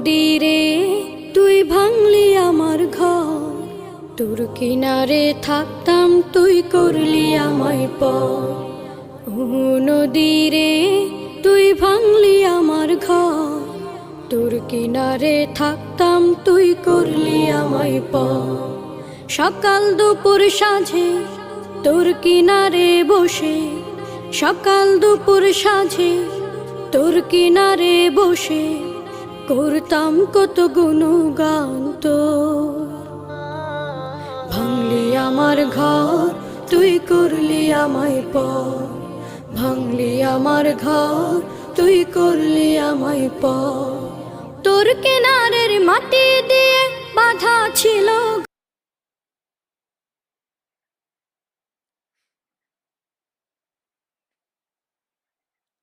নদী রে তুই ভাঙলি আমার ঘর, তোর কিনারে থাকতাম তুই করলি আমায় পর। ও নদী রে তুই ভাঙলি আমার ঘর, তোর কিনারে থাকতাম তুই করলি আমায় পর। সকাল দুপুর সাঁঝে তোর কিনারে বসে, সকাল দুপুর সাঁঝে তোর কিনারে বসে করতাম কত গুণগান তোর। ভাঙলি আমার ঘর তুই করলি আমায় পর, ভাঙলি আমার ঘর তুই করলি আমায় পর। তোর কিনারের মাটি দিয়ে বাঁধা ছিল